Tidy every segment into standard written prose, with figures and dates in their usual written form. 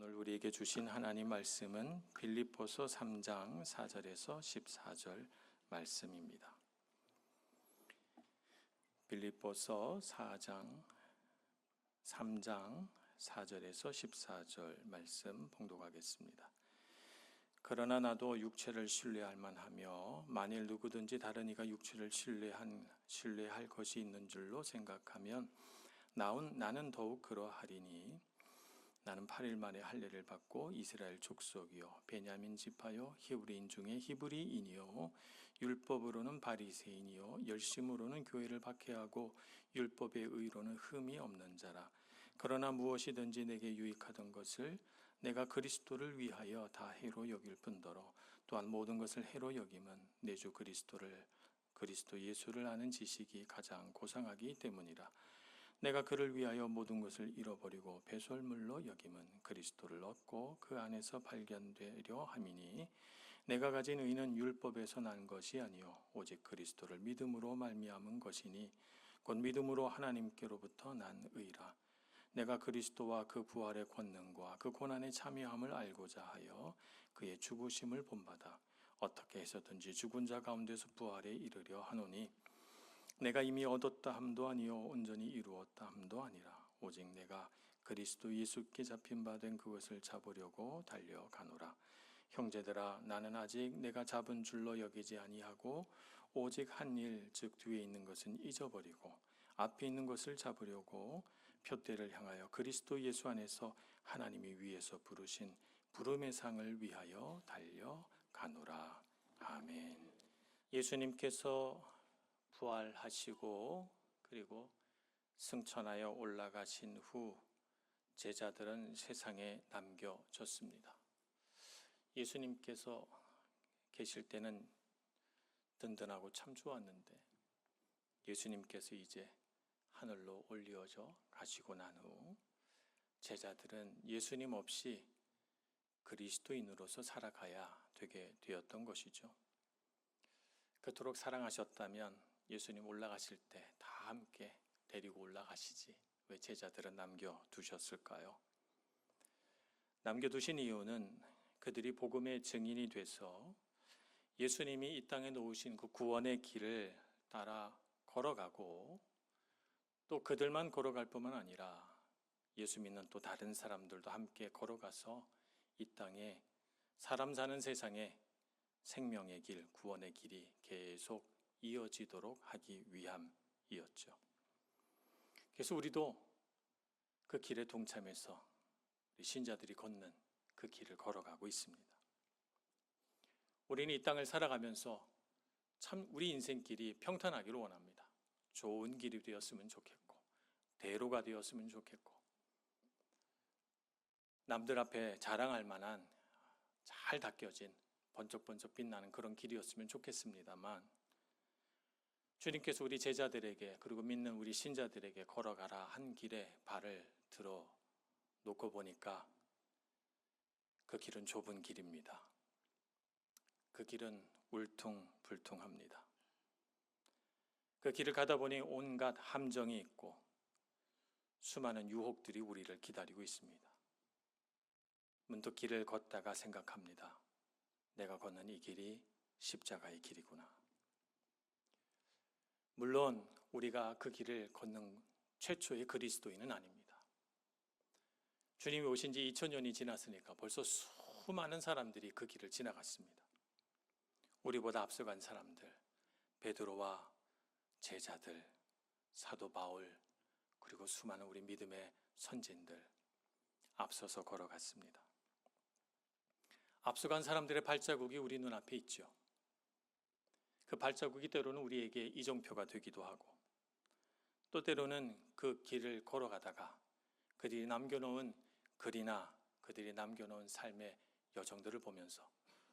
오늘 우리에게 주신 하나님 말씀은 빌립보서 3장 4절에서 14절 말씀입니다. 빌립보서 3장 4절에서 14절 말씀 봉독하겠습니다. 그러나 나도 육체를 신뢰할 만하며 만일 누구든지 다른 이가 육체를 신뢰할 것이 있는 줄로 생각하면 나는 더욱 그러하리니 나는 8일 만에 할례를 받고 이스라엘 족속이요 베냐민 지파요 히브리인 중에 히브리인이요 율법으로는 바리새인이요 열심으로는 교회를 박해하고 율법의 의로는 흠이 없는 자라. 그러나 무엇이든지 내게 유익하던 것을 내가 그리스도를 위하여 다 해로 여길 뿐더러 또한 모든 것을 해로 여김은 내 주 그리스도 예수를 아는 지식이 가장 고상하기 때문이라. 내가 그를 위하여 모든 것을 잃어버리고 배설물로 여김은 그리스도를 얻고 그 안에서 발견되려 함이니 내가 가진 의는 율법에서 난 것이 아니요 오직 그리스도를 믿음으로 말미암은 것이니 곧 믿음으로 하나님께로부터 난 의라. 내가 그리스도와 그 부활의 권능과 그 고난의 참여함을 알고자 하여 그의 죽으심을 본받아 어떻게 해서든지 죽은 자 가운데서 부활에 이르려 하노니 내가 이미 얻었다 함도 아니요 온전히 이루었다 함도 아니라 오직 내가 그리스도 예수께 잡힌 바 된 그것을 잡으려고 달려가노라. 형제들아, 나는 아직 내가 잡은 줄로 여기지 아니하고 오직 한 일 즉 뒤에 있는 것은 잊어버리고 앞에 있는 것을 잡으려고 표대를 향하여 그리스도 예수 안에서 하나님이 위에서 부르신 부름의 상을 위하여 달려가노라. 아멘. 예수님께서 부활하시고 그리고 승천하여 올라가신 후 제자들은 세상에 남겨졌습니다. 예수님께서 계실 때는 든든하고 참 좋았는데 예수님께서 이제 하늘로 올려져 가시고 난 후 제자들은 예수님 없이 그리스도인으로서 살아가야 되게 되었던 것이죠. 그토록 사랑하셨다면 예수님 올라가실 때 다 함께 데리고 올라가시지 왜 제자들은 남겨두셨을까요? 남겨두신 이유는 그들이 복음의 증인이 돼서 예수님이 이 땅에 놓으신 그 구원의 길을 따라 걸어가고 또 그들만 걸어갈 뿐만 아니라 예수 믿는 또 다른 사람들도 함께 걸어가서 이 땅에 사람 사는 세상에 생명의 길, 구원의 길이 계속 이어지도록 하기 위함이었죠. 그래서 우리도 그 길에 동참해서 우리 신자들이 걷는 그 길을 걸어가고 있습니다. 우리는 이 땅을 살아가면서 참 우리 인생길이 평탄하기를 원합니다. 좋은 길이 되었으면 좋겠고 대로가 되었으면 좋겠고 남들 앞에 자랑할 만한 잘 닦여진 번쩍번쩍 빛나는 그런 길이었으면 좋겠습니다만 주님께서 우리 제자들에게 그리고 믿는 우리 신자들에게 걸어가라 한 길에 발을 들어 놓고 보니까 그 길은 좁은 길입니다. 그 길은 울퉁불퉁합니다. 그 길을 가다 보니 온갖 함정이 있고 수많은 유혹들이 우리를 기다리고 있습니다. 문득 길을 걷다가 생각합니다. 내가 걷는 이 길이 십자가의 길이구나. 물론 우리가 그 길을 걷는 최초의 그리스도인은 아닙니다. 주님이 오신 지 2000년이 지났으니까 벌써 수많은 사람들이 그 길을 지나갔습니다. 우리보다 앞서간 사람들, 베드로와 제자들, 사도 바울, 그리고 수많은 우리 믿음의 선진들 앞서서 걸어갔습니다. 앞서간 사람들의 발자국이 우리 눈앞에 있죠. 그 발자국이 때로는 우리에게 이정표가 되기도 하고 또 때로는 그 길을 걸어가다가 그들이 남겨놓은 글이나 그들이 남겨놓은 삶의 여정들을 보면서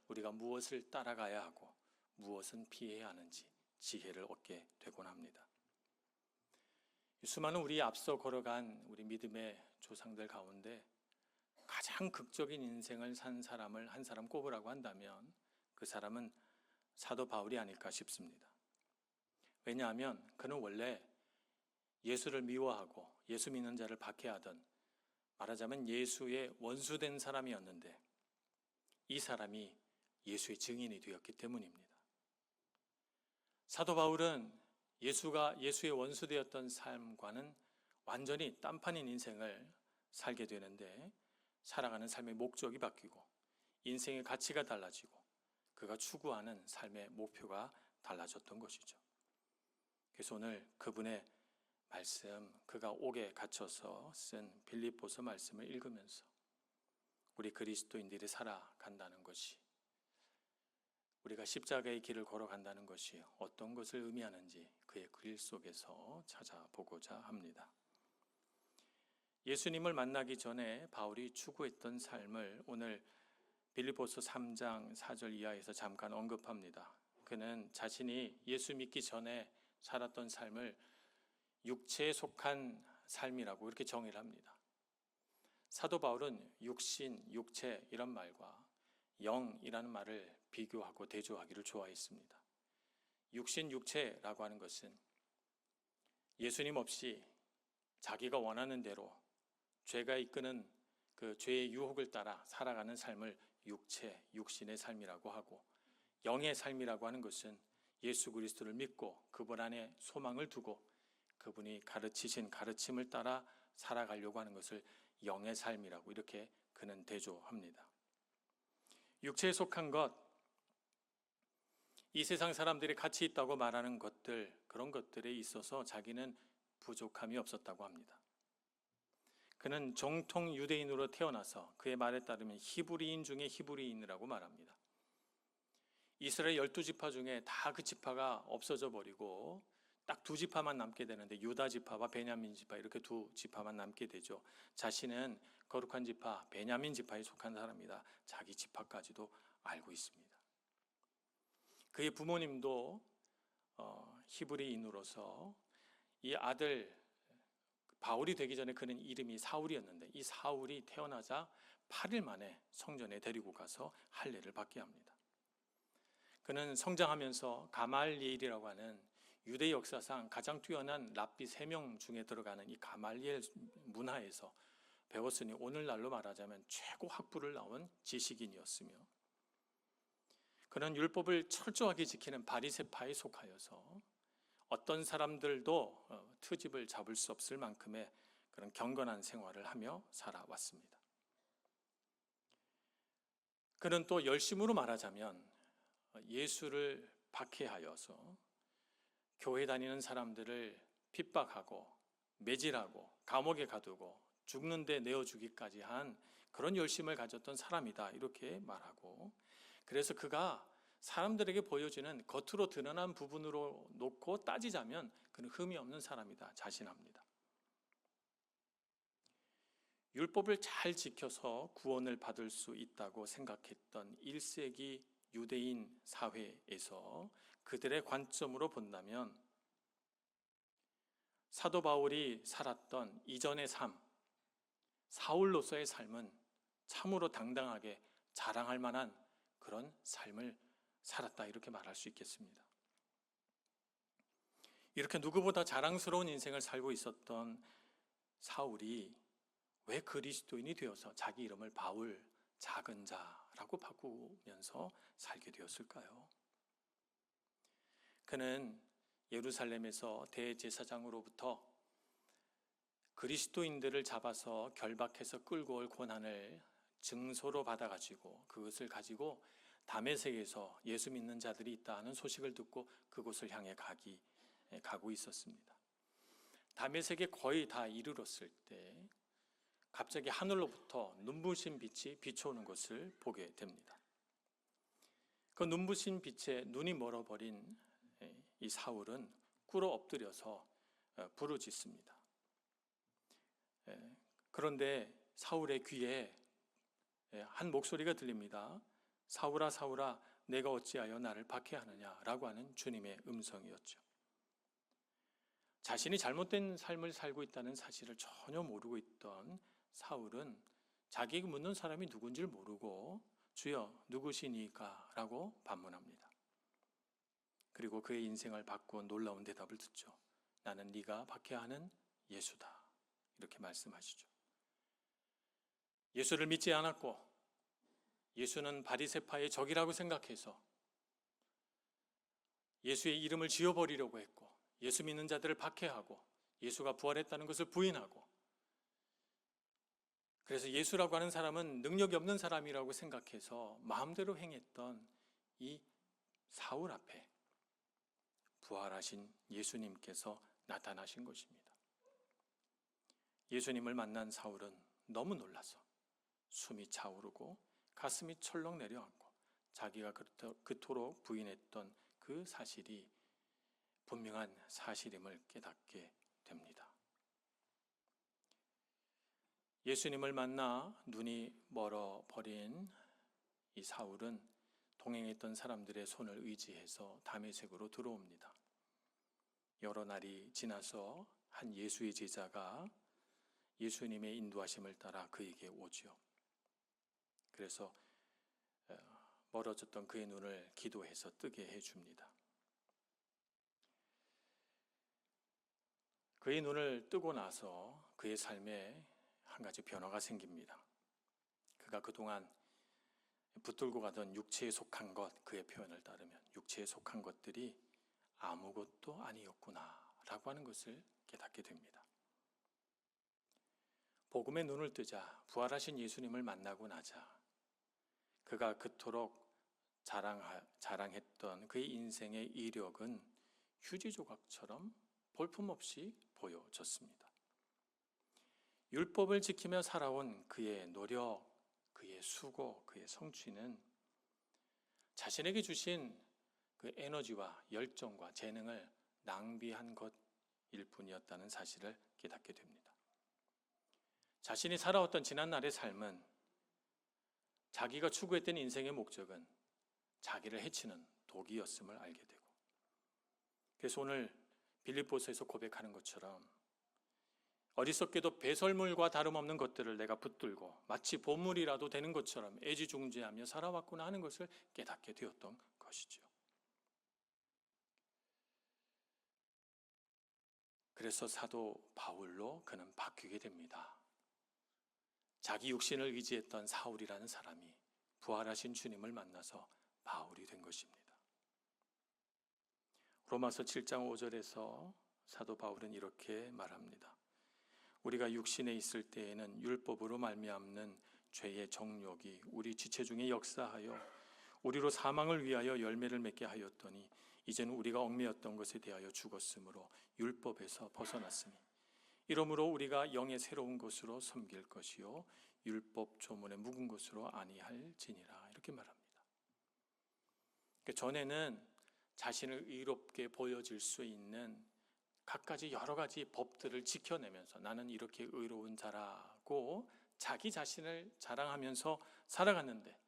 우리가 무엇을 따라가야 하고 무엇은 피해야 하는지 지혜를 얻게 되곤 합니다. 수많은 우리 앞서 걸어간 우리 믿음의 조상들 가운데 가장 극적인 인생을 산 사람을 한 사람 꼽으라고 한다면 그 사람은 사도 바울이 아닐까 싶습니다. 왜냐하면 그는 원래 예수를 미워하고 예수 믿는 자를 박해하던 말하자면 예수의 원수된 사람이었는데 이 사람이 예수의 증인이 되었기 때문입니다. 사도 바울은 예수의 원수되었던 삶과는 완전히 딴판인 인생을 살게 되는데 살아가는 삶의 목적이 바뀌고 인생의 가치가 달라지고 그가 추구하는 삶의 목표가 달라졌던 것이죠. 그래서 오늘 그분의 말씀, 그가 옥에 갇혀서 쓴 빌립보서 말씀을 읽으면서 우리 그리스도인들이 살아간다는 것이, 우리가 십자가의 길을 걸어간다는 것이 어떤 것을 의미하는지 그의 글 속에서 찾아보고자 합니다. 예수님을 만나기 전에 바울이 추구했던 삶을 오늘 빌립보서 3장 4절 이하에서 잠깐 언급합니다. 그는 자신이 예수 믿기 전에 살았던 삶을 육체에 속한 삶이라고 이렇게 정의를 합니다. 사도 바울은 육신, 육체 이런 말과 영이라는 말을 비교하고 대조하기를 좋아했습니다. 육신, 육체라고 하는 것은 예수님 없이 자기가 원하는 대로 죄가 이끄는 그 죄의 유혹을 따라 살아가는 삶을 육체, 육신의 삶이라고 하고, 영의 삶이라고 하는 것은 예수 그리스도를 믿고 그분 안에 소망을 두고 그분이 가르치신 가르침을 따라 살아가려고 하는 것을 영의 삶이라고 이렇게 그는 대조합니다. 육체에 속한 것, 이 세상 사람들이 가치 있다고 말하는 것들, 그런 것들에 있어서 자기는 부족함이 없었다고 합니다. 그는 정통 유대인으로 태어나서 그의 말에 따르면 히브리인 중에 히브리인이라고 말합니다. 이스라엘 12지파 중에 다 그 지파가 없어져 버리고 딱 2지파만 남게 되는데 유다 지파와 베냐민 지파 이렇게 2지파만 남게 되죠. 자신은 거룩한 지파 베냐민 지파에 속한 사람이다. 자기 지파까지도 알고 있습니다. 그의 부모님도 히브리인으로서 이 아들 바울이 되기 전에 그는 이름이 사울이었는데 이 사울이 태어나자 8일 만에 성전에 데리고 가서 할례를 받게 합니다. 그는 성장하면서 가말리엘이라고 하는 유대 역사상 가장 뛰어난 랍비 3명 중에 들어가는 이 가말리엘 문화에서 배웠으니 오늘날로 말하자면 최고 학부를 나온 지식인이었으며, 그는 율법을 철저하게 지키는 바리새파에 속하여서 어떤 사람들도 트집을 잡을 수 없을 만큼의 그런 경건한 생활을 하며 살아왔습니다. 그는 또 열심으로 말하자면 예수를 박해하여서 교회 다니는 사람들을 핍박하고 매질하고 감옥에 가두고 죽는데 내어주기까지 한 그런 열심을 가졌던 사람이다 이렇게 말하고, 그래서 그가 사람들에게 보여지는 겉으로 드러난 부분으로 놓고 따지자면 그는 흠이 없는 사람이다 자신합니다. 율법을 잘 지켜서 구원을 받을 수 있다고 생각했던 1세기 유대인 사회에서 그들의 관점으로 본다면 사도 바울이 살았던 이전의 삶, 사울로서의 삶은 참으로 당당하게 자랑할 만한 그런 삶을 살았다 이렇게 말할 수 있겠습니다. 이렇게 누구보다 자랑스러운 인생을 살고 있었던 사울이 왜 그리스도인이 되어서 자기 이름을 바울, 작은 자라고 바꾸면서 살게 되었을까요? 그는 예루살렘에서 대제사장으로부터 그리스도인들을 잡아서 결박해서 끌고 올 권한을 증서로 받아가지고 그것을 가지고 다메섹에서 예수 믿는 자들이 있다 하는 소식을 듣고 그곳을 향해 가고 있었습니다. 다메섹에 거의 다 이르렀을 때 갑자기 하늘로부터 눈부신 빛이 비춰오는 것을 보게 됩니다. 그 눈부신 빛에 눈이 멀어버린 이 사울은 꿇어 엎드려서 부르짖습니다. 그런데 사울의 귀에 한 목소리가 들립니다. 사울아 사울아 내가 어찌하여 나를 박해하느냐라고 하는 주님의 음성이었죠. 자신이 잘못된 삶을 살고 있다는 사실을 전혀 모르고 있던 사울은 자기에게 묻는 사람이 누군지를 모르고 주여 누구시니까? 라고 반문합니다. 그리고 그의 인생을 바꾸어 놀라운 대답을 듣죠. 나는 네가 박해하는 예수다. 이렇게 말씀하시죠. 예수를 믿지 않았고 예수는 바리새파의 적이라고 생각해서 예수의 이름을 지워버리려고 했고 예수 믿는 자들을 박해하고 예수가 부활했다는 것을 부인하고 그래서 예수라고 하는 사람은 능력이 없는 사람이라고 생각해서 마음대로 행했던 이 사울 앞에 부활하신 예수님께서 나타나신 것입니다. 예수님을 만난 사울은 너무 놀라서 숨이 차오르고 가슴이 철렁 내려앉고 자기가 그토록 부인했던 그 사실이 분명한 사실임을 깨닫게 됩니다. 예수님을 만나 눈이 멀어버린 이 사울은 동행했던 사람들의 손을 의지해서 다메섹으로 들어옵니다. 여러 날이 지나서 한 예수의 제자가 예수님의 인도하심을 따라 그에게 오지요. 그래서 멀어졌던 그의 눈을 기도해서 뜨게 해줍니다. 그의 눈을 뜨고 나서 그의 삶에 한 가지 변화가 생깁니다. 그가 그동안 붙들고 가던 육체에 속한 것, 그의 표현을 따르면 육체에 속한 것들이 아무것도 아니었구나 라고 하는 것을 깨닫게 됩니다. 복음의 눈을 뜨자 부활하신 예수님을 만나고 나자 그가 그토록 자랑했던 그의 인생의 이력은 휴지 조각처럼 볼품없이 보여졌습니다. 율법을 지키며 살아온 그의 노력, 그의 수고, 그의 성취는 자신에게 주신 그 에너지와 열정과 재능을 낭비한 것일 뿐이었다는 사실을 깨닫게 됩니다. 자신이 살아왔던 지난날의 삶은 자기가 추구했던 인생의 목적은 자기를 해치는 독이었음을 알게 되고 그래서 오늘 빌립보서에서 고백하는 것처럼 어리석게도 배설물과 다름없는 것들을 내가 붙들고 마치 보물이라도 되는 것처럼 애지중지하며 살아왔구나 하는 것을 깨닫게 되었던 것이죠. 그래서 사도 바울로 그는 바뀌게 됩니다. 자기 육신을 의지했던 사울이라는 사람이 부활하신 주님을 만나서 바울이 된 것입니다. 로마서 7장 5절에서 사도 바울은 이렇게 말합니다. 우리가 육신에 있을 때에는 율법으로 말미암는 죄의 정욕이 우리 지체 중에 역사하여 우리로 사망을 위하여 열매를 맺게 하였더니 이제는 우리가 얽매였던 것에 대하여 죽었으므로 율법에서 벗어났으니 이러므로 우리가 영의 새로운 것으로 섬길 것이요 율법 조문에 묵은 것으로 아니할지니라 이렇게 말합니다. 그러니까 전에는 자신을 의롭게 보여질 수 있는 갖가지 여러 가지 법들을 지켜내면서 나는 이렇게 의로운 자라고 자기 자신을 자랑하면서 살아갔는데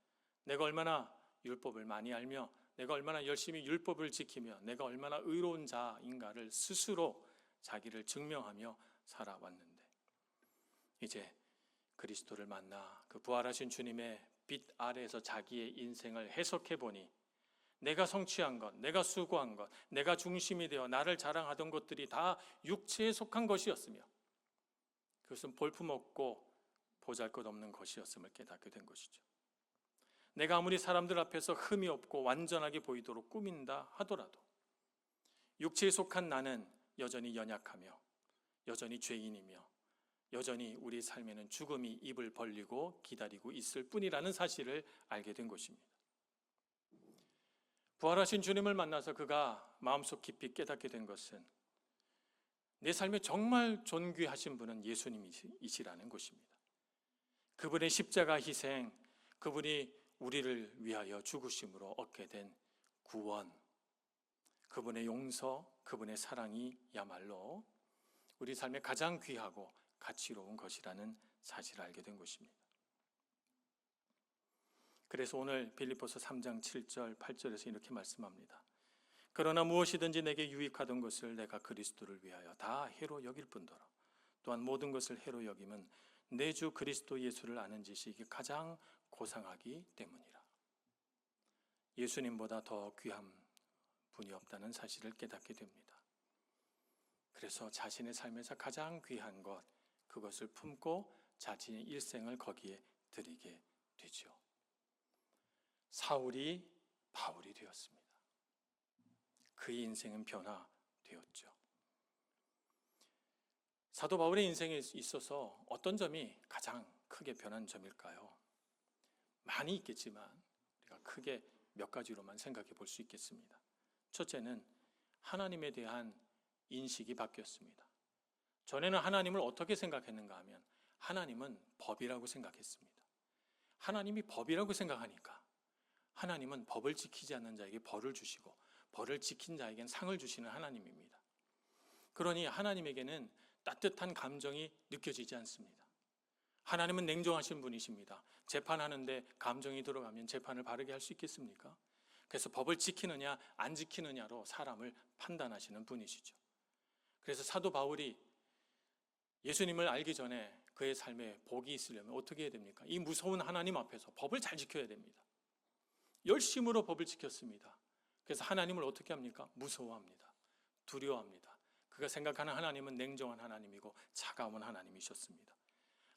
내가 얼마나 율법을 많이 알며 내가 얼마나 열심히 율법을 지키며 내가 얼마나 의로운 자인가를 스스로 자기를 증명하며 살아왔는데 이제 그리스도를 만나 그 부활하신 주님의 빛 아래에서 자기의 인생을 해석해 보니 내가 성취한 것, 내가 수고한 것, 내가 중심이 되어 나를 자랑하던 것들이 다 육체에 속한 것이었으며 그것은 볼품없고 보잘것없는 것이었음을 깨닫게 된 것이죠. 내가 아무리 사람들 앞에서 흠이 없고 완전하게 보이도록 꾸민다 하더라도 육체에 속한 나는 여전히 연약하며 여전히 죄인이며 여전히 우리 삶에는 죽음이 입을 벌리고 기다리고 있을 뿐이라는 사실을 알게 된 것입니다. 부활하신 주님을 만나서 그가 마음속 깊이 깨닫게 된 것은 내 삶에 정말 존귀하신 분은 예수님이시라는 것입니다. 그분의 십자가 희생, 그분이 우리를 위하여 죽으심으로 얻게 된 구원, 그분의 용서, 그분의 사랑이야말로 우리 삶에 가장 귀하고 가치로운 것이라는 사실을 알게 된 것입니다. 그래서 오늘 빌립보서 3장 7절 8절에서 이렇게 말씀합니다. 그러나 무엇이든지 내게 유익하던 것을 내가 그리스도를 위하여 다 해로 여길 뿐더러 또한 모든 것을 해로 여김은 내 주 그리스도 예수를 아는 지식이 가장 고상하기 때문이라. 예수님보다 더 귀한 분이 없다는 사실을 깨닫게 됩니다. 그래서 자신의 삶에서 가장 귀한 것, 그것을 품고 자신의 일생을 거기에 드리게 되죠. 사울이 바울이 되었습니다. 그의 인생은 변화되었죠. 사도 바울의 인생에 있어서 어떤 점이 가장 크게 변한 점일까요? 많이 있겠지만 우리가 크게 몇 가지로만 생각해 볼 수 있겠습니다. 첫째는 하나님에 대한 인식이 바뀌었습니다. 전에는 하나님을 어떻게 생각했는가 하면 하나님은 법이라고 생각했습니다. 하나님이 법이라고 생각하니까 하나님은 법을 지키지 않는 자에게 벌을 주시고 벌을 지킨 자에게는 상을 주시는 하나님입니다. 그러니 하나님에게는 따뜻한 감정이 느껴지지 않습니다. 하나님은 냉정하신 분이십니다. 재판하는데 감정이 들어가면 재판을 바르게 할 수 있겠습니까? 그래서 법을 지키느냐 안 지키느냐로 사람을 판단하시는 분이시죠. 그래서 사도 바울이 예수님을 알기 전에 그의 삶에 복이 있으려면 어떻게 해야 됩니까? 이 무서운 하나님 앞에서 법을 잘 지켜야 됩니다. 열심으로 법을 지켰습니다. 그래서 하나님을 어떻게 합니까? 무서워합니다. 두려워합니다. 그가 생각하는 하나님은 냉정한 하나님이고 차가운 하나님이셨습니다.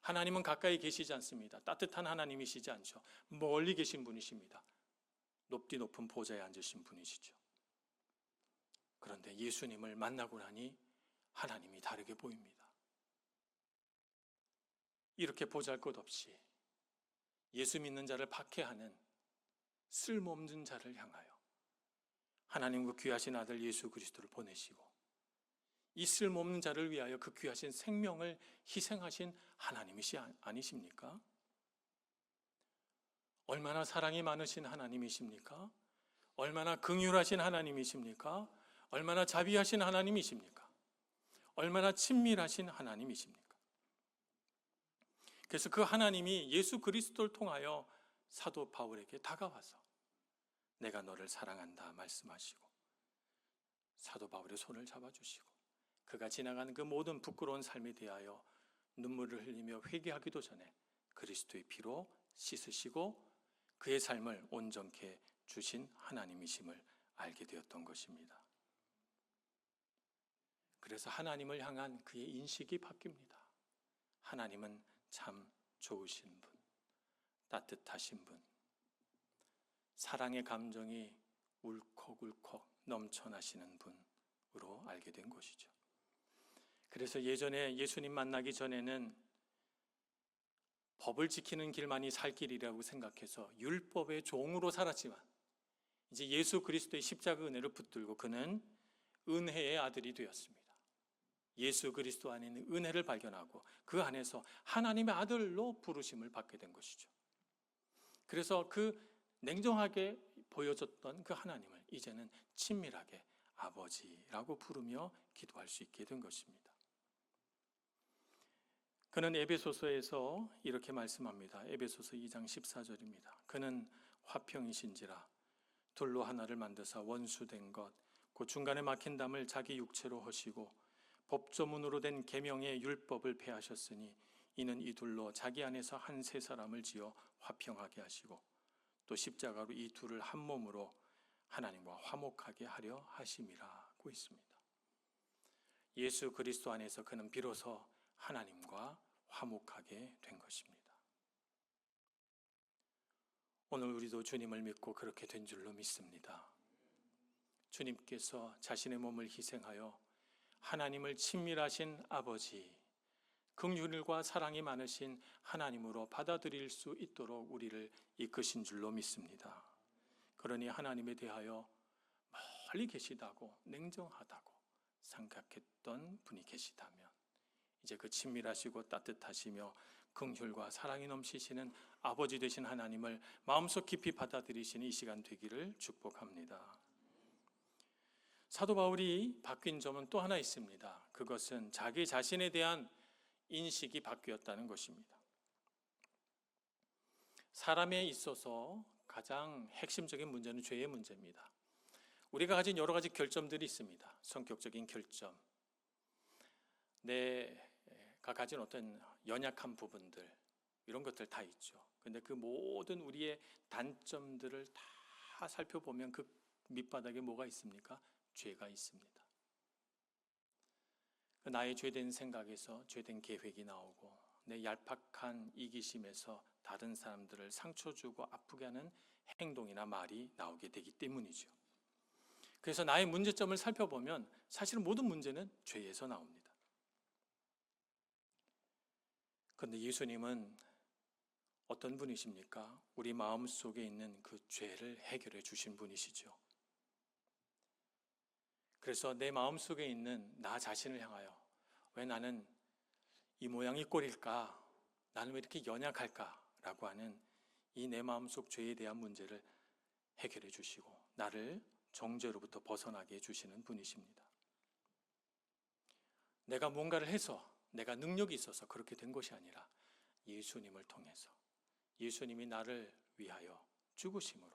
하나님은 가까이 계시지 않습니다. 따뜻한 하나님이시지 않죠. 멀리 계신 분이십니다. 높디 높은 보좌에 앉으신 분이시죠. 그런데 예수님을 만나고 나니 하나님이 다르게 보입니다. 이렇게 보잘것없이 예수 믿는 자를 박해하는 쓸모없는 자를 향하여 하나님 그 귀하신 아들 예수 그리스도를 보내시고 이 쓸모없는 자를 위하여 그 귀하신 생명을 희생하신 하나님이시 아니십니까? 얼마나 사랑이 많으신 하나님이십니까? 얼마나 긍휼하신 하나님이십니까? 얼마나 자비하신 하나님이십니까? 얼마나 친밀하신 하나님이십니까? 그래서 그 하나님이 예수 그리스도를 통하여 사도 바울에게 다가와서 내가 너를 사랑한다 말씀하시고 사도 바울의 손을 잡아주시고 그가 지나가는 그 모든 부끄러운 삶에 대하여 눈물을 흘리며 회개하기도 전에 그리스도의 피로 씻으시고 그의 삶을 온전케 주신 하나님이심을 알게 되었던 것입니다. 그래서 하나님을 향한 그의 인식이 바뀝니다. 하나님은 참 좋으신 분, 따뜻하신 분, 사랑의 감정이 울컥울컥 넘쳐나시는 분으로 알게 된 것이죠. 그래서 예전에 예수님 만나기 전에는 법을 지키는 길만이 살 길이라고 생각해서 율법의 종으로 살았지만 이제 예수 그리스도의 십자가 은혜를 붙들고 그는 은혜의 아들이 되었습니다. 예수 그리스도 안에 있는 은혜를 발견하고 그 안에서 하나님의 아들로 부르심을 받게 된 것이죠. 그래서 그 냉정하게 보여줬던 그 하나님을 이제는 친밀하게 아버지라고 부르며 기도할 수 있게 된 것입니다. 그는 에베소서에서 이렇게 말씀합니다. 에베소서 2장 14절입니다. 그는 화평이신지라 돌로 하나를 만드사 원수된 것 그 중간에 막힌 담을 자기 육체로 허시고 법조문으로 된 계명의 율법을 폐하셨으니 이는 이 둘로 자기 안에서 한 세 사람을 지어 화평하게 하시고 또 십자가로 이 둘을 한 몸으로 하나님과 화목하게 하려 하심이라고 있습니다. 예수 그리스도 안에서 그는 비로소 하나님과 화목하게 된 것입니다. 오늘 우리도 주님을 믿고 그렇게 된 줄로 믿습니다. 주님께서 자신의 몸을 희생하여 하나님을 친밀하신 아버지, 긍휼과 사랑이 많으신 하나님으로 받아들일 수 있도록 우리를 이끄신 줄로 믿습니다. 그러니 하나님에 대하여 멀리 계시다고 냉정하다고 생각했던 분이 계시다면 이제 그 친밀하시고 따뜻하시며 긍휼과 사랑이 넘치시는 아버지 되신 하나님을 마음속 깊이 받아들이시는 이 시간 되기를 축복합니다. 사도 바울이 바뀐 점은 또 하나 있습니다. 그것은 자기 자신에 대한 인식이 바뀌었다는 것입니다. 사람에 있어서 가장 핵심적인 문제는 죄의 문제입니다. 우리가 가진 여러 가지 결점들이 있습니다. 성격적인 결점, 내가 가진 어떤 연약한 부분들, 이런 것들 다 있죠. 근데 그 모든 우리의 단점들을 다 살펴보면 그 밑바닥에 뭐가 있습니까? 죄가 있습니다. 나의 죄된 생각에서 죄된 계획이 나오고 내 얄팍한 이기심에서 다른 사람들을 상처 주고 아프게 하는 행동이나 말이 나오게 되기 때문이죠. 그래서 나의 문제점을 살펴보면 사실 모든 문제는 죄에서 나옵니다. 그런데 예수님은 어떤 분이십니까? 우리 마음 속에 있는 그 죄를 해결해 주신 분이시죠. 그래서 내 마음 속에 있는 나 자신을 향하여 왜 나는 이 모양이 꼴일까? 나는 왜 이렇게 연약할까? 라고 하는 이 내 마음속 죄에 대한 문제를 해결해 주시고 나를 정죄로부터 벗어나게 해주시는 분이십니다. 내가 뭔가를 해서 내가 능력이 있어서 그렇게 된 것이 아니라 예수님을 통해서 예수님이 나를 위하여 죽으심으로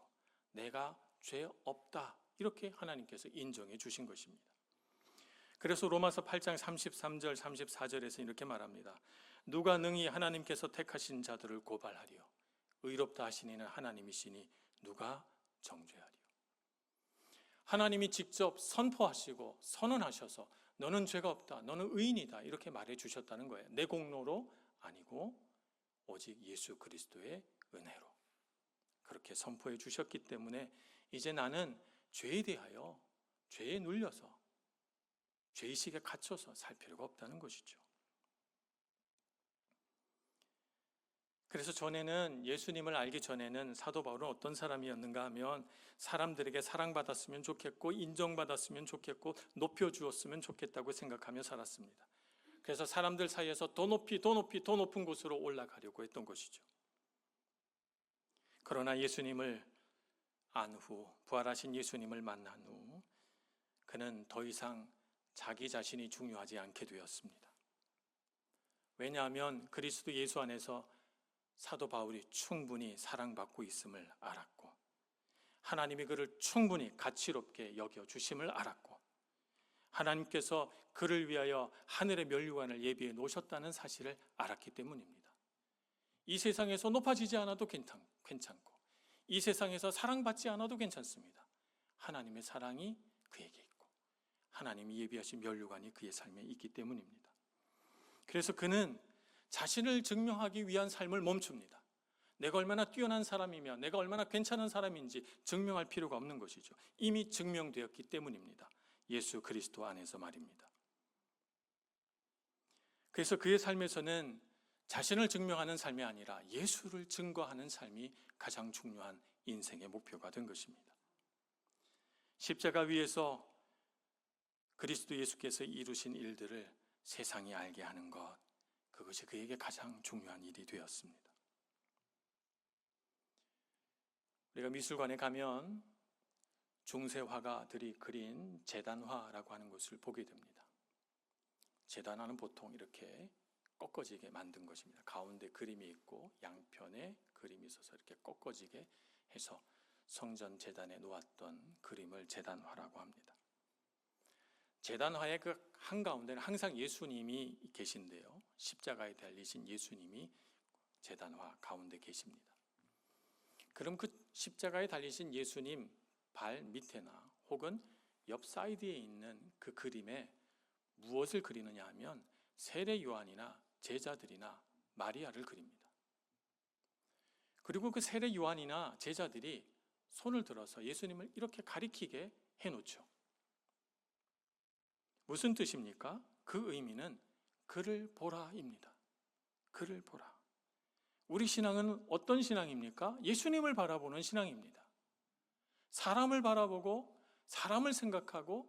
내가 죄 없다 이렇게 하나님께서 인정해 주신 것입니다. 그래서 로마서 8장 33절 34절에서 이렇게 말합니다. 누가 능히 하나님께서 택하신 자들을 고발하리요 의롭다 하신 이는 하나님이시니 누가 정죄하리요. 하나님이 직접 선포하시고 선언하셔서 너는 죄가 없다, 너는 의인이다 이렇게 말해 주셨다는 거예요. 내 공로로 아니고 오직 예수 그리스도의 은혜로 그렇게 선포해 주셨기 때문에 이제 나는 죄에 대하여 죄에 눌려서 죄의식에 갇혀서 살 필요가 없다는 것이죠. 그래서 전에는 예수님을 알기 전에는 사도 바울은 어떤 사람이었는가 하면 사람들에게 사랑받았으면 좋겠고 인정받았으면 좋겠고 높여주었으면 좋겠다고 생각하며 살았습니다. 그래서 사람들 사이에서 더 높이 더 높은 곳으로 올라가려고 했던 것이죠. 그러나 예수님을 안 후, 부활하신 예수님을 만난 후 그는 더 이상 자기 자신이 중요하지 않게 되었습니다. 왜냐하면 그리스도 예수 안에서 사도 바울이 충분히 사랑받고 있음을 알았고 하나님이 그를 충분히 가치롭게 여겨주심을 알았고 하나님께서 그를 위하여 하늘의 면류관을 예비해 놓으셨다는 사실을 알았기 때문입니다. 이 세상에서 높아지지 않아도 괜찮고 이 세상에서 사랑받지 않아도 괜찮습니다. 하나님의 사랑이 그에게 있고 하나님이 예비하신 면류관이 그의 삶에 있기 때문입니다. 그래서 그는 자신을 증명하기 위한 삶을 멈춥니다. 내가 얼마나 뛰어난 사람이며 내가 얼마나 괜찮은 사람인지 증명할 필요가 없는 것이죠. 이미 증명되었기 때문입니다. 예수 그리스도 안에서 말입니다. 그래서 그의 삶에서는 자신을 증명하는 삶이 아니라 예수를 증거하는 삶이 가장 중요한 인생의 목표가 된 것입니다. 십자가 위에서 그리스도 예수께서 이루신 일들을 세상이 알게 하는 것, 그것이 그에게 가장 중요한 일이 되었습니다. 우리가 미술관에 가면 중세 화가들이 그린 제단화라고 하는 것을 보게 됩니다. 제단화는 보통 이렇게 꺾어지게 만든 것입니다. 가운데 그림이 있고 양편에 그림이 있어서 이렇게 꺾어지게 해서 성전 제단에 놓았던 그림을 제단화라고 합니다. 제단화의 그 한가운데는 항상 예수님이 계신데요. 십자가에 달리신 예수님이 제단화 가운데 계십니다. 그럼 그 십자가에 달리신 예수님 발 밑에나 혹은 옆 사이드에 있는 그 그림에 무엇을 그리느냐 하면 세례 요한이나 제자들이나 마리아를 그립니다. 그리고 그 세례 요한이나 제자들이 손을 들어서 예수님을 이렇게 가리키게 해놓죠. 무슨 뜻입니까? 그 의미는 그를 보라입니다. 그를 보라. 우리 신앙은 어떤 신앙입니까? 예수님을 바라보는 신앙입니다. 사람을 바라보고 사람을 생각하고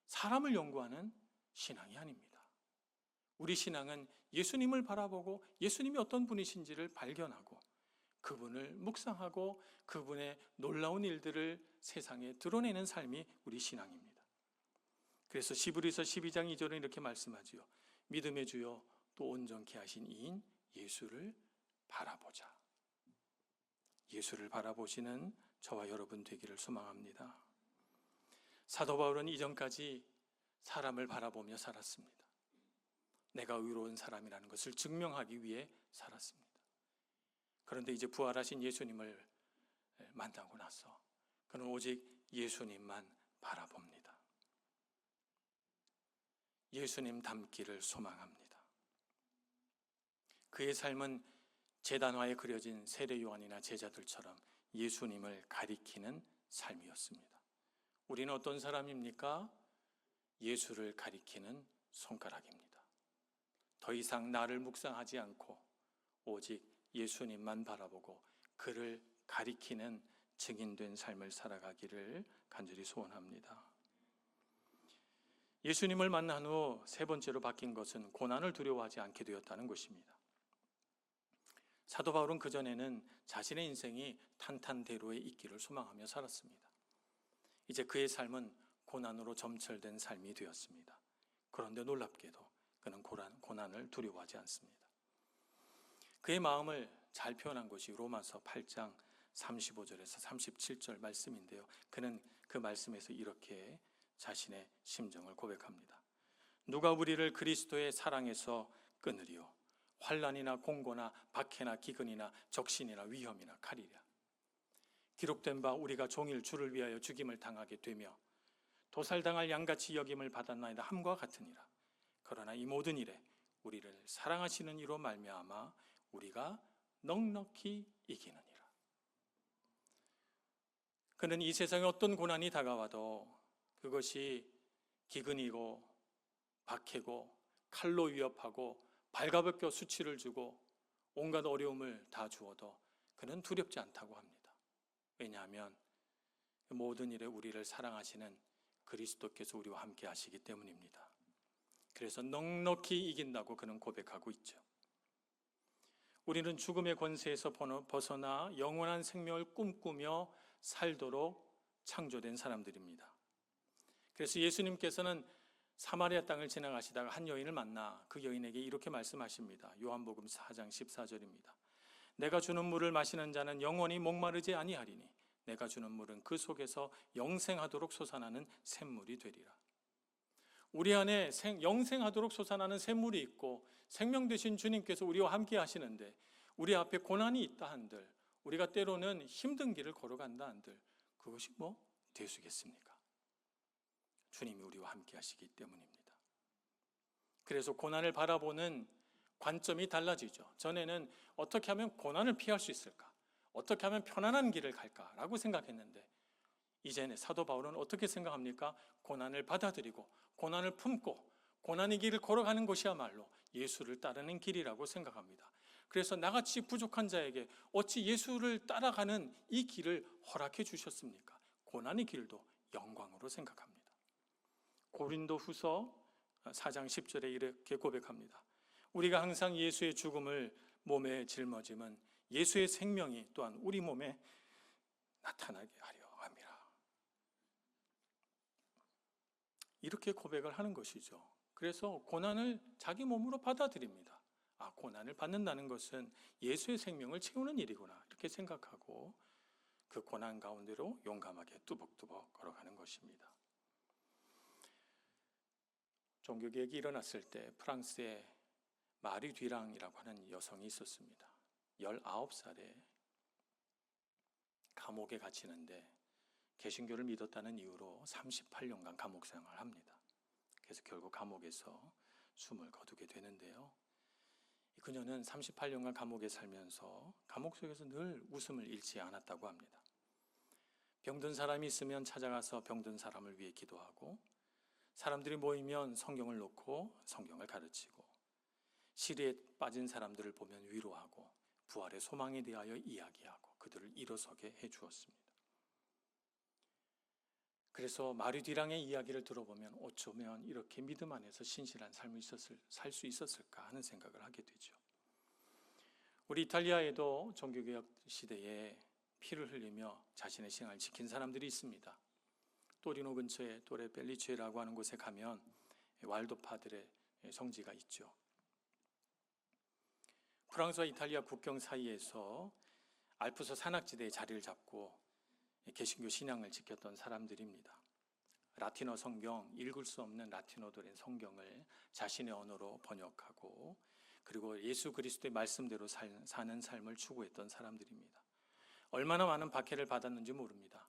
사람을 연구하는 신앙이 아닙니다. 우리 신앙은 예수님을 바라보고 예수님이 어떤 분이신지를 발견하고 그분을 묵상하고 그분의 놀라운 일들을 세상에 드러내는 삶이 우리 신앙입니다. 그래서 시브리서 12장 2절은 이렇게 말씀하지요. 믿음의 주요 또 온전케 하신 이인 예수를 바라보자. 예수를 바라보시는 저와 여러분 되기를 소망합니다. 사도 바울은 이전까지 사람을 바라보며 살았습니다. 내가 의로운 사람이라는 것을 증명하기 위해 살았습니다. 그런데 이제 부활하신 예수님을 만나고 나서 그는 오직 예수님만 바라봅니다. 예수님 닮기를 소망합니다. 그의 삶은 제단화에 그려진 세례 요한이나 제자들처럼 예수님을 가리키는 삶이었습니다. 우리는 어떤 사람입니까? 예수를 가리키는 손가락입니다. 더 이상 나를 묵상하지 않고 오직 예수님만 바라보고 그를 가리키는 증인된 삶을 살아가기를 간절히 소원합니다. 예수님을 만난 후 세 번째로 바뀐 것은 고난을 두려워하지 않게 되었다는 것입니다. 사도 바울은 그전에는 자신의 인생이 탄탄대로에 있기를 소망하며 살았습니다. 이제 그의 삶은 고난으로 점철된 삶이 되었습니다. 그런데 놀랍게도 그는 고난을 두려워하지 않습니다. 그의 마음을 잘 표현한 것이 로마서 8장 35절에서 37절 말씀인데요. 그는 그 말씀에서 이렇게 자신의 심정을 고백합니다. 누가 우리를 그리스도의 사랑에서 끊으리요? 환난이나 공고나 박해나 기근이나 적신이나 위험이나 칼이랴. 기록된 바 우리가 종일 주를 위하여 죽임을 당하게 되며 도살당할 양같이 여김을 받았나이다 함과 같으니라. 그러나 이 모든 일에 우리를 사랑하시는 이로 말미암아 우리가 넉넉히 이기느니라. 그는 이 세상에 어떤 고난이 다가와도 그것이 기근이고 박해고 칼로 위협하고 발가벗겨 수치를 주고 온갖 어려움을 다 주어도 그는 두렵지 않다고 합니다. 왜냐하면 모든 일에 우리를 사랑하시는 그리스도께서 우리와 함께 하시기 때문입니다. 그래서 넉넉히 이긴다고 그는 고백하고 있죠. 우리는 죽음의 권세에서 벗어나 영원한 생명을 꿈꾸며 살도록 창조된 사람들입니다. 그래서 예수님께서는 사마리아 땅을 지나가시다가 한 여인을 만나 그 여인에게 이렇게 말씀하십니다. 요한복음 4장 14절입니다. 내가 주는 물을 마시는 자는 영원히 목마르지 아니하리니 내가 주는 물은 그 속에서 영생하도록 솟아나는 샘물이 되리라. 우리 안에 영생하도록 솟아나는 샘물이 있고 생명 되신 주님께서 우리와 함께 하시는데 우리 앞에 고난이 있다 한들 우리가 때로는 힘든 길을 걸어간다 한들 그것이 뭐 대수겠습니까? 주님이 우리와 함께 하시기 때문입니다. 그래서 고난을 바라보는 관점이 달라지죠. 전에는 어떻게 하면 고난을 피할 수 있을까? 어떻게 하면 편안한 길을 갈까라고 생각했는데 이제는 사도 바울은 어떻게 생각합니까? 고난을 받아들이고 고난을 품고 고난의 길을 걸어가는 것이야말로 예수를 따르는 길이라고 생각합니다. 그래서 나같이 부족한 자에게 어찌 예수를 따라가는 이 길을 허락해 주셨습니까? 고난의 길도 영광으로 생각합니다. 고린도후서 4장 10절에 이렇게 고백합니다. 우리가 항상 예수의 죽음을 몸에 짊어짐은 예수의 생명이 또한 우리 몸에 나타나게 하려 함이라. 이렇게 고백을 하는 것이죠. 그래서 고난을 자기 몸으로 받아들입니다. 아, 고난을 받는다는 것은 예수의 생명을 채우는 일이구나 이렇게 생각하고 그 고난 가운데로 용감하게 뚜벅뚜벅 걸어가는 것입니다. 종교개혁이 일어났을 때 프랑스에 마리 뒤랑이라고 하는 여성이 있었습니다. 19살에 감옥에 갇히는데 개신교를 믿었다는 이유로 38년간 감옥 생활을 합니다. 그래서 결국 감옥에서 숨을 거두게 되는데요. 그녀는 38년간 감옥에 살면서 감옥 속에서 늘 웃음을 잃지 않았다고 합니다. 병든 사람이 있으면 찾아가서 병든 사람을 위해 기도하고 사람들이 모이면 성경을 놓고 성경을 가르치고 시리에 빠진 사람들을 보면 위로하고 부활의 소망에 대하여 이야기하고 그들을 일어서게 해주었습니다. 그래서 마리 뒤랑의 이야기를 들어보면 어쩌면 이렇게 믿음 안에서 신실한 삶을 살 수 있었을까 하는 생각을 하게 되죠. 우리 이탈리아에도 종교개혁 시대에 피를 흘리며 자신의 신앙을 지킨 사람들이 있습니다. 또리노 근처에 또레 벨리체라고 하는 곳에 가면 왈도파들의 성지가 있죠. 프랑스와 이탈리아 국경 사이에서 알프스 산악지대에 자리를 잡고 개신교 신앙을 지켰던 사람들입니다. 라틴어 성경, 읽을 수 없는 라틴어들의 성경을 자신의 언어로 번역하고 그리고 예수 그리스도의 말씀대로 사는 삶을 추구했던 사람들입니다. 얼마나 많은 박해를 받았는지 모릅니다.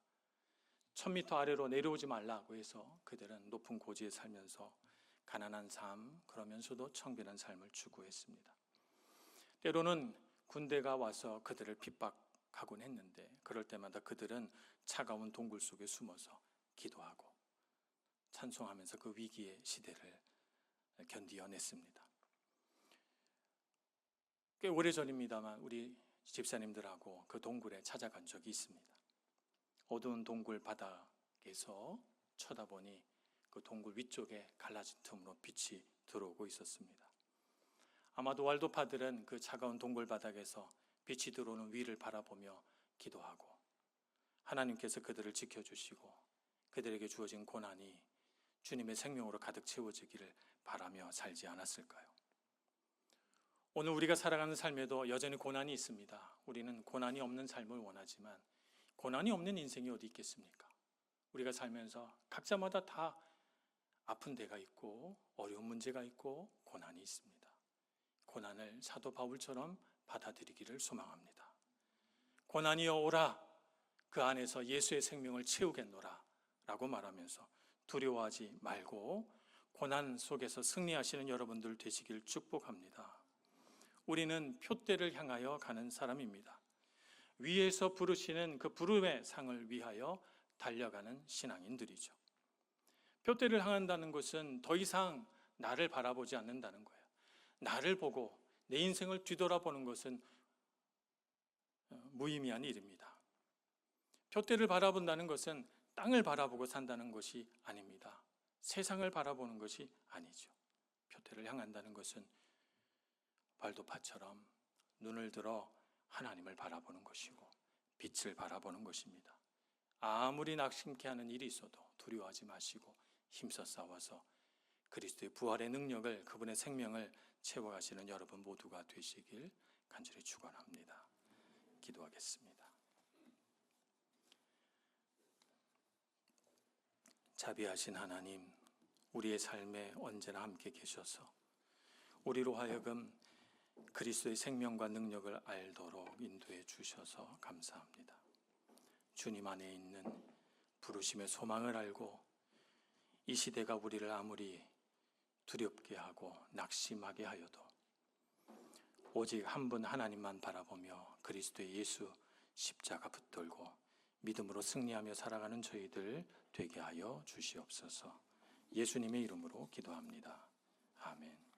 1000m 아래로 내려오지 말라고 해서 그들은 높은 고지에 살면서 가난한 삶, 그러면서도 청결한 삶을 추구했습니다. 때로는 군대가 와서 그들을 핍박하곤 했는데 그럴 때마다 그들은 차가운 동굴 속에 숨어서 기도하고 찬송하면서 그 위기의 시대를 견디어냈습니다. 꽤 오래전입니다만 우리 집사님들하고 그 동굴에 찾아간 적이 있습니다. 어두운 동굴 바닥에서 쳐다보니 그 동굴 위쪽에 갈라진 틈으로 빛이 들어오고 있었습니다. 아마도 왈도파들은 그 차가운 동굴 바닥에서 빛이 들어오는 위를 바라보며 기도하고 하나님께서 그들을 지켜주시고 그들에게 주어진 고난이 주님의 생명으로 가득 채워지기를 바라며 살지 않았을까요? 오늘 우리가 살아가는 삶에도 여전히 고난이 있습니다. 우리는 고난이 없는 삶을 원하지만 고난이 없는 인생이 어디 있겠습니까? 우리가 살면서 각자마다 다 아픈 데가 있고 어려운 문제가 있고 고난이 있습니다. 고난을 사도 바울처럼 받아들이기를 소망합니다. 고난이여 오라, 그 안에서 예수의 생명을 채우겠노라 라고 말하면서 두려워하지 말고 고난 속에서 승리하시는 여러분들 되시길 축복합니다. 우리는 표대를 향하여 가는 사람입니다. 위에서 부르시는 그 부름의 상을 위하여 달려가는 신앙인들이죠. 표대를 향한다는 것은 더 이상 나를 바라보지 않는다는 거예요. 나를 보고 내 인생을 뒤돌아보는 것은 무의미한 일입니다. 표대를 바라본다는 것은 땅을 바라보고 산다는 것이 아닙니다. 세상을 바라보는 것이 아니죠. 표대를 향한다는 것은 발도파처럼 눈을 들어 하나님을 바라보는 것이고 빛을 바라보는 것입니다. 아무리 낙심케 하는 일이 있어도 두려워하지 마시고 힘써 싸워서 그리스도의 부활의 능력을, 그분의 생명을 채워가시는 여러분 모두가 되시길 간절히 축원합니다. 기도하겠습니다. 자비하신 하나님, 우리의 삶에 언제나 함께 계셔서 우리로 하여금 그리스도의 생명과 능력을 알도록 인도해 주셔서 감사합니다. 주님 안에 있는 부르심의 소망을 알고 이 시대가 우리를 아무리 두렵게 하고 낙심하게 하여도 오직 한 분 하나님만 바라보며 그리스도의 예수 십자가 붙들고 믿음으로 승리하며 살아가는 저희들 되게 하여 주시옵소서. 예수님의 이름으로 기도합니다. 아멘.